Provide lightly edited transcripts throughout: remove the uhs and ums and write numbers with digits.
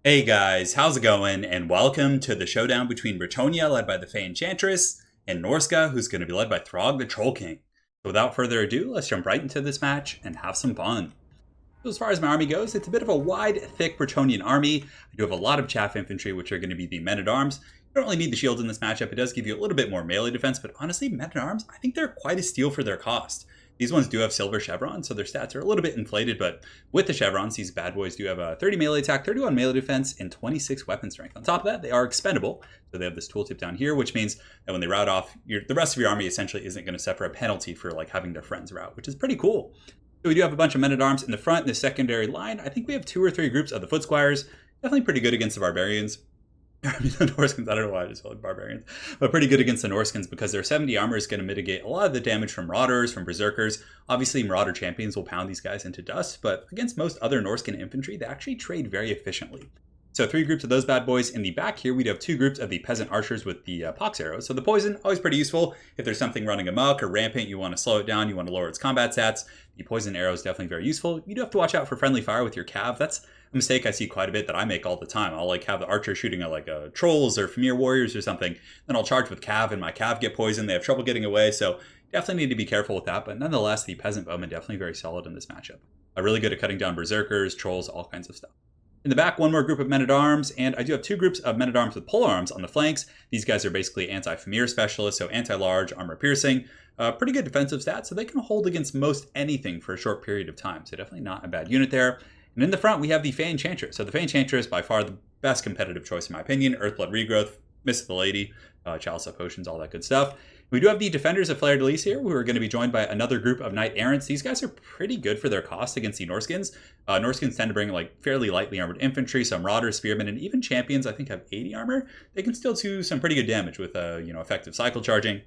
Hey guys, how's it going? And welcome to the showdown between Bretonnia, led by the Fey Enchantress, and Norsca, who's going to be led by Throg, the Troll King. So without further ado, let's jump right into this match and have some fun. So as far as my army goes, it's a bit of a wide, thick Bretonian army. I do have a lot of chaff infantry, which are going to be the men-at-arms. You don't really need the shields in this matchup. It does give you a little bit more melee defense, but honestly, men-at-arms, I think they're quite a steal for their cost. These ones do have silver chevrons, so their stats are a little bit inflated, but with the chevrons, these bad boys do have a 30 melee attack, 31 melee defense, and 26 weapon strength. On top of that, they are expendable, so they have this tooltip down here, which means that when they rout off, the rest of your army essentially isn't going to suffer a penalty for like having their friends rout, which is pretty cool. So we do have a bunch of men-at-arms in the front. In the secondary line, I think we have 2 or 3 groups of the foot squires, definitely pretty good against the barbarians. I mean, the Norskins, I don't know why I just called barbarians, but pretty good against the Norskins because their 70 armor is going to mitigate a lot of the damage from Marauders, from Berserkers. Obviously, Marauder champions will pound these guys into dust, but against most other Norscan infantry, they actually trade very efficiently. So 3 groups of those bad boys. In the back here, we'd have 2 groups of the peasant archers with the pox arrows. So the poison, always pretty useful. If there's something running amok or rampant, you want to slow it down, you want to lower its combat stats, the poison arrow is definitely very useful. You do have to watch out for friendly fire with your cav. That's a mistake I see quite a bit that I make all the time. I'll like have the archer shooting at like trolls or Famir warriors or something. Then I'll charge with cav and my cav get poisoned. They have trouble getting away. So definitely need to be careful with that. But nonetheless, the peasant bowmen definitely very solid in this matchup. Really good at cutting down berserkers, trolls, all kinds of stuff. In the back, one more group of men-at-arms, and I do have 2 groups of men-at-arms with polearms on the flanks. These guys are basically anti-Famir specialists, so anti-large, armor-piercing. Pretty good defensive stats, so they can hold against most anything for a short period of time. So definitely not a bad unit there. And in the front, we have the Fey Enchantress. So the Fey Enchantress, by far the best competitive choice in my opinion. Earthblood Regrowth, Miss the Lady, Chalice of Potions, all that good stuff. We do have the Defenders of Flare de Lis here, who are going to be joined by another group of Knight Errants. These guys are pretty good for their cost against the Norskins. Norskins tend to bring like fairly lightly armored infantry, some Marauders, Spearmen, and even Champions, I think, have 80 armor. They can still do some pretty good damage with effective cycle charging.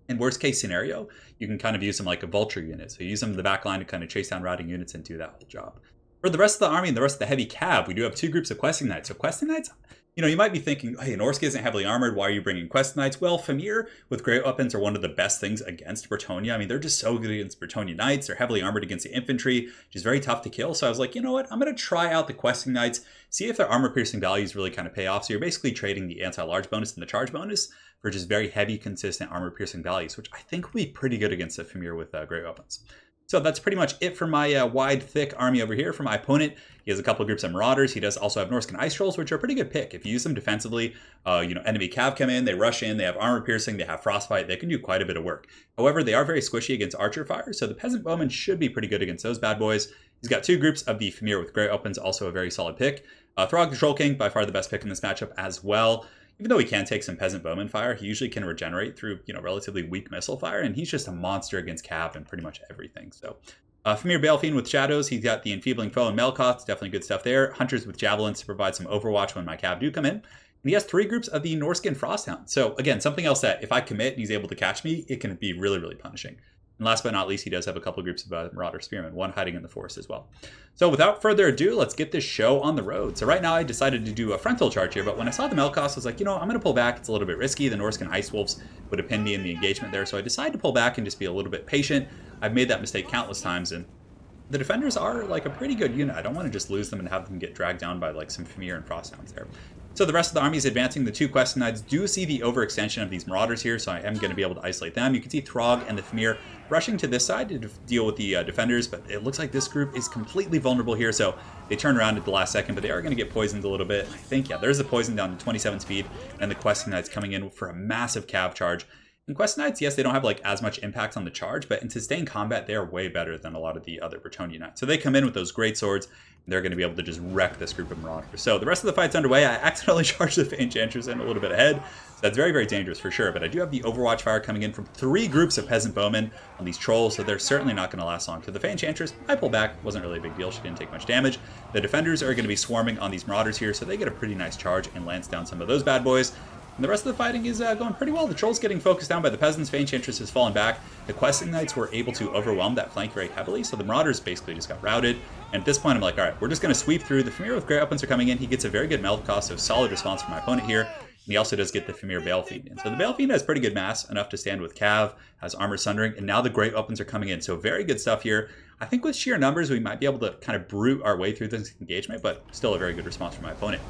In worst case scenario, you can kind of use them like a vulture unit. So you use them in the back line to kind of chase down routing units and do that whole job. For the rest of the army and the rest of the heavy cav, we do have 2 groups of Questing Knights. So Questing Knights, you might be thinking, hey, Norsca isn't heavily armored. Why are you bringing Questing Knights? Well, Famir with great weapons are one of the best things against Bretonnia. I mean, they're just so good against Bretonnia Knights. They're heavily armored against the infantry, which is very tough to kill. So I was like, you know what? I'm going to try out the Questing Knights, see if their armor-piercing values really kind of pay off. So you're basically trading the anti-large bonus and the charge bonus for just very heavy, consistent armor-piercing values, which I think will be pretty good against the Famir with great weapons. So that's pretty much it for my wide, thick army over here. For my opponent, he has a couple of groups of Marauders. He does also have Norscan Ice Trolls, which are a pretty good pick. If you use them defensively, enemy cav come in, they rush in, they have armor piercing, they have frostbite, they can do quite a bit of work. However, they are very squishy against archer fire, so the peasant bowman should be pretty good against those bad boys. He's got 2 groups of the Famir with great weapons, also a very solid pick. Throg the Troll King, by far the best pick in this matchup as well. Even though he can take some peasant bowman fire, he usually can regenerate through relatively weak missile fire, and he's just a monster against cav and pretty much everything. So Famir Balefiend with Shadows, he's got the Enfeebling Foe and Melkoth, definitely good stuff there. Hunters with Javelins to provide some overwatch when my cav do come in. And he has 3 groups of the Norscan Frosthound. So again, something else that if I commit and he's able to catch me, it can be really, really punishing. And last but not least, he does have a couple of groups of Marauder Spearmen, one hiding in the forest as well. So without further ado, let's get this show on the road. So right now I decided to do a frontal charge here, but when I saw the Melkoth, I was like, I'm going to pull back. It's a little bit risky. The Norscan Ice Wolves would have pinned me in the engagement there. So I decided to pull back and just be a little bit patient. I've made that mistake countless times, and the defenders are like a pretty good unit. I don't want to just lose them and have them get dragged down by like some Famir and Frosthounds there. So the rest of the army is advancing. The 2 Questing Knights do see the overextension of these Marauders here, so I am going to be able to isolate them. You can see Throg and the Famir rushing to this side to deal with the defenders, but it looks like this group is completely vulnerable here, so they turn around at the last second, but they are going to get poisoned a little bit. I think, yeah, there's the poison down to 27 speed, and the Questing Knights coming in for a massive cav charge. And Questing Knights, yes, they don't have like as much impact on the charge, but in sustained combat, they are way better than a lot of the other Bretonnia Knights. So they come in with those great swords, and they're going to be able to just wreck this group of Marauders. So the rest of the fight's underway. I accidentally charged the Fey Enchantress in a little bit ahead, so that's very, very dangerous for sure. But I do have the Overwatch fire coming in from 3 groups of Peasant Bowmen on these Trolls, so they're certainly not going to last long. To the Fey Enchantress, I pull back. Wasn't really a big deal. She didn't take much damage. The Defenders are going to be swarming on these Marauders here, so they get a pretty nice charge and lance down some of those bad boys. And the rest of the fighting is going pretty well. The Troll's getting focused down by the Peasants. Fey Enchantress has fallen back. The Questing Knights were able to overwhelm that flank very heavily, so the Marauders basically just got routed. And at this point, I'm like, all right, we're just going to sweep through. The Famir with great weapons are coming in. He gets a very good Melkoth, so solid response from my opponent here. And he also does get the Famir Balefiend in. So the Balefiend has pretty good mass, enough to stand with Cav, has armor sundering, and now the great weapons are coming in. So very good stuff here. I think with sheer numbers, we might be able to kind of brute our way through this engagement, but still a very good response from my opponent.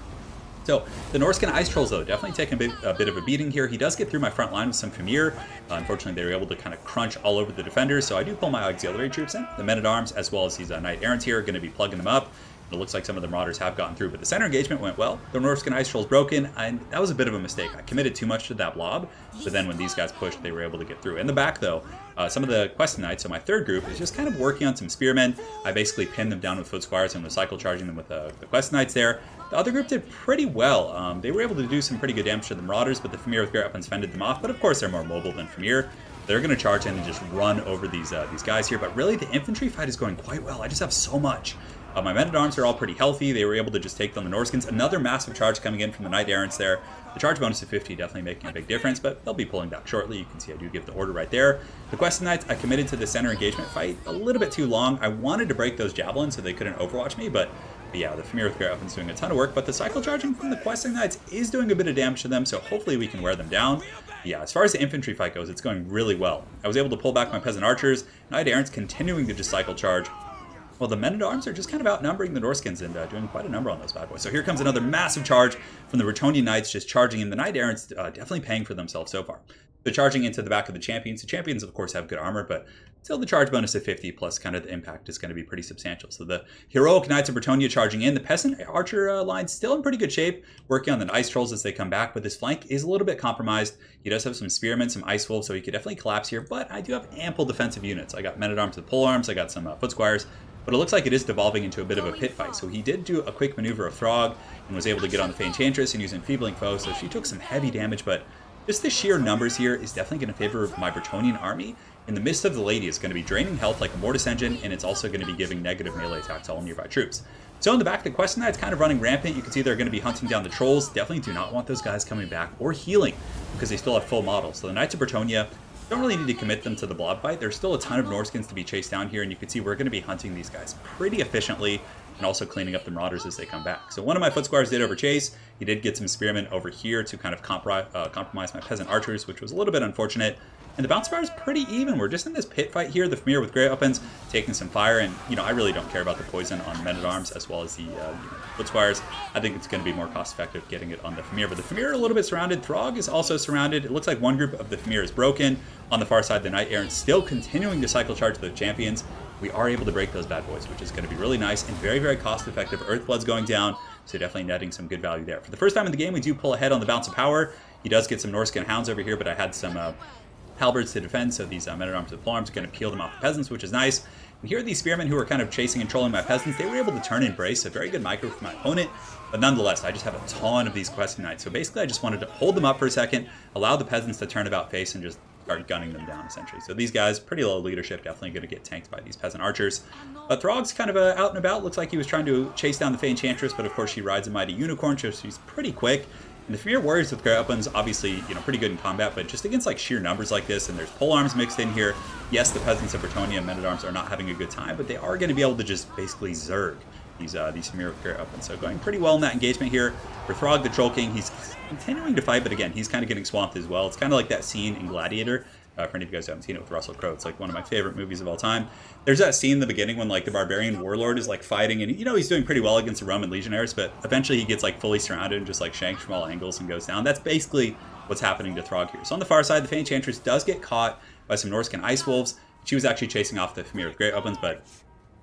So the Norsca Ice Trolls, though, definitely taking a bit of a beating here. He does get through my front line with some Famir. Unfortunately, they were able to kind of crunch all over the defenders, so I do pull my auxiliary troops in. The Men-at-Arms, as well as these Knight Errants here, are going to be plugging them up. It looks like some of the Marauders have gotten through, but the center engagement went well. The Norsca Ice Trolls broken, and that was a bit of a mistake. I committed too much to that blob, but then when these guys pushed, they were able to get through. In the back, though, some of the Quest Knights, so my third group, is just kind of working on some Spearmen. I basically pinned them down with Foot Squires and was cycle charging them with the Quest Knights there. The other group did pretty well. They were able to do some pretty good damage to the Marauders, but the Famir with great weapons fended them off. But of course, they're more mobile than Famir. They're going to charge in and just run over these guys here. But really, the infantry fight is going quite well. I just have so much. My Men-at-Arms are all pretty healthy. They were able to just take down the Norskins. Another massive charge coming in from the Knight Errants there. The charge bonus of 50 definitely making a big difference, but they'll be pulling back shortly. You can see I do give the order right there. The Quest Knights, I committed to the center engagement fight a little bit too long. I wanted to break those javelins so they couldn't overwatch me, but yeah, the Famir with great weapons doing a ton of work, but the cycle charging from the Questing Knights is doing a bit of damage to them, so hopefully we can wear them down. Yeah, as far as the infantry fight goes, it's going really well. I was able to pull back my Peasant Archers. Knight Errants continuing to just cycle charge. Well, the Men-at-Arms are just kind of outnumbering the Norskins and doing quite a number on those bad boys. So here comes another massive charge from the Bretonnia Knights, just charging in. The Knight Errants definitely paying for themselves so far. They're charging into the back of the Champions. The Champions, of course, have good armor, but still the charge bonus of 50 plus kind of the impact is going to be pretty substantial. So the Heroic Knights of Bretonnia charging in. The Peasant Archer line still in pretty good shape, working on the Ice Trolls as they come back, but this flank is a little bit compromised. He does have some Spearmen, some Ice Wolves, so he could definitely collapse here, but I do have ample defensive units. I got Men-at-Arms with Polearms, I got some Foot Squires, but it looks like it is devolving into a bit of a pit fight. So he did do a quick maneuver of Throg and was able to get on the Fey Enchantress and use Enfeebling Foe, so she took some heavy damage, but just the sheer numbers here is definitely going to favor my Bretonnian army. In the midst of the Lady, it's going to be draining health like a Mortis Engine, and it's also going to be giving negative melee attacks to all nearby troops. So in the back, the Quest Knight's kind of running rampant. You can see they're going to be hunting down the Trolls. Definitely do not want those guys coming back or healing because they still have full models. So the Knights of Bretonnia don't really need to commit them to the blob fight. There's still a ton of Norskins to be chased down here, and you can see we're going to be hunting these guys pretty efficiently and also cleaning up the Marauders as they come back. So one of my Foot Squires did overchase. He did get some Spearmen over here to kind of compromise my Peasant Archers, which was a little bit unfortunate. And the bounce bar is pretty even. We're just in this pit fight here. The Famir with great weapons taking some fire, and I really don't care about the poison on Men-at-Arms as well as the Foot Squires. I think it's going to be more cost effective getting it on the Famir. But the Famir are a little bit surrounded. Throg is also surrounded. It looks like one group of the Famir is broken. On the far side, the Knight Errants still continuing to cycle charge the Champions. We are able to break those bad boys, which is going to be really nice and very, very cost effective. Earthblood's going down, so definitely netting some good value there. For the first time in the game, we do pull ahead on the Bounce of Power. He does get some Norscan Hounds over here, but I had some halberds to defend, so these Men-at-Arms with Polearms are going to peel them off the Peasants, which is nice. And here are these Spearmen who are kind of chasing and trolling my Peasants. They were able to turn and brace, a very good micro for my opponent, but nonetheless, I just have a ton of these Questing Knights. So basically, I just wanted to hold them up for a second, allow the Peasants to turn about face, and just start gunning them down, essentially. So these guys, pretty low leadership, definitely going to get tanked by these Peasant Archers. But Throg's kind of out and about. Looks like he was trying to chase down the Fey Enchantress, but of course she rides a Mighty Unicorn, so she's pretty quick. And the Famir Warriors with great weapons, obviously, pretty good in combat, but just against like sheer numbers like this, and there's Polearms mixed in here. Yes, the Peasants of Bretonnia and Men-at-Arms are not having a good time, but they are going to be able to just basically zerg these Famir with great weapons. So going pretty well in that engagement here. For Throg, the Troll King, he's continuing to fight, but again, he's kind of getting swamped as well. It's kind of like that scene in Gladiator. For any of you guys who haven't seen it, with Russell Crowe, it's like one of my favorite movies of all time. There's that scene in the beginning when like the barbarian warlord is like fighting, and he's doing pretty well against the Roman legionaries, but eventually he gets like fully surrounded and just like shanked from all angles and goes down. That's basically what's happening to Throg here. So on the far side, the Fey Enchantress does get caught by some Norscan Ice Wolves. She was actually chasing off the Famir with great weapons, but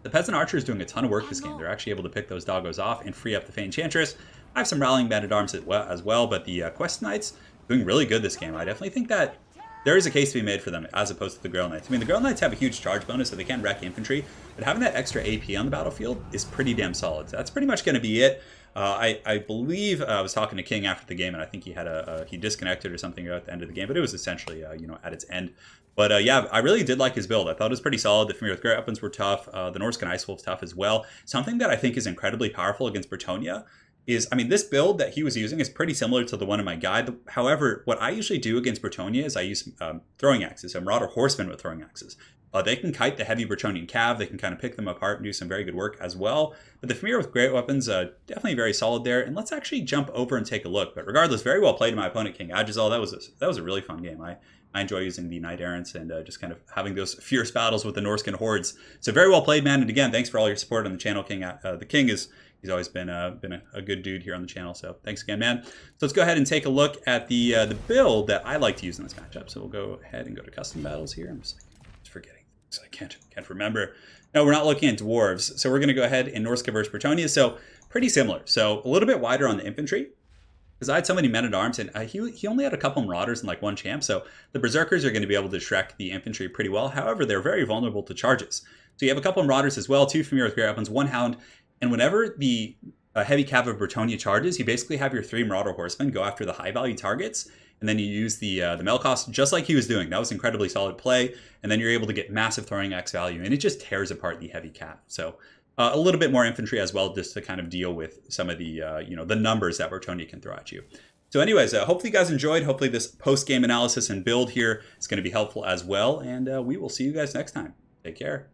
the Peasant Archer is doing a ton of work this game. They're actually able to pick those doggos off and free up the Fey Enchantress. I have some rallying Men-at-Arms as well, but the Quest Knights doing really good this game. I definitely think that there is a case to be made for them as opposed to the Grail Knights. I mean, the Grail Knights have a huge charge bonus, so they can wreck infantry, but having that extra AP on the battlefield is pretty damn solid. So that's pretty much going to be it. I believe I was talking to King after the game, and I think he had he disconnected or something at the end of the game, but it was essentially at its end. But yeah, I really did like his build. I thought it was pretty solid. The Famir with great weapons were tough. The Norscan Ice Wolves tough as well. Something that I think is incredibly powerful against Bretonnia is, this build that he was using is pretty similar to the one in my guide. However, what I usually do against Bretonnia is I use throwing axes, so Marauder Horsemen with throwing axes. They can kite the heavy Bretonnian cav, they can kind of pick them apart and do some very good work as well. But the Famir with great weapons, definitely very solid there. And let's actually jump over and take a look. But regardless, very well played to my opponent, King Agizal. That was a really fun game. I enjoy using the Knight Errants and just kind of having those fierce battles with the Norscan hordes. So very well played, man. And again, thanks for all your support on the channel, King. The King is He's always been a good dude here on the channel. So thanks again, man. So let's go ahead and take a look at the build that I like to use in this matchup. So we'll go ahead and go to custom battles here. I'm just forgetting things. I can't remember. No, we're not looking at dwarves. So we're going to go ahead in Norsca versus Bretonnia. So pretty similar. So a little bit wider on the infantry, because I had so many men-at-arms, and he only had a couple Marauders and like one champ, so the Berserkers are going to be able to Shrek the infantry pretty well. However, they're very vulnerable to charges. So you have a couple Marauders as well, 2 Familiar with Great Weapons, 1 Hound, and whenever the heavy cav of Bretonnia charges, you basically have your 3 Marauder Horsemen go after the high-value targets, and then you use the Melkost just like he was doing. That was incredibly solid play, and then you're able to get massive throwing X value, and it just tears apart the heavy cav. So a little bit more infantry as well, just to kind of deal with some of the the numbers that Bretonnia can throw at you. So anyways, hopefully you guys enjoyed. Hopefully this post-game analysis and build here is going to be helpful as well. And we will see you guys next time. Take care.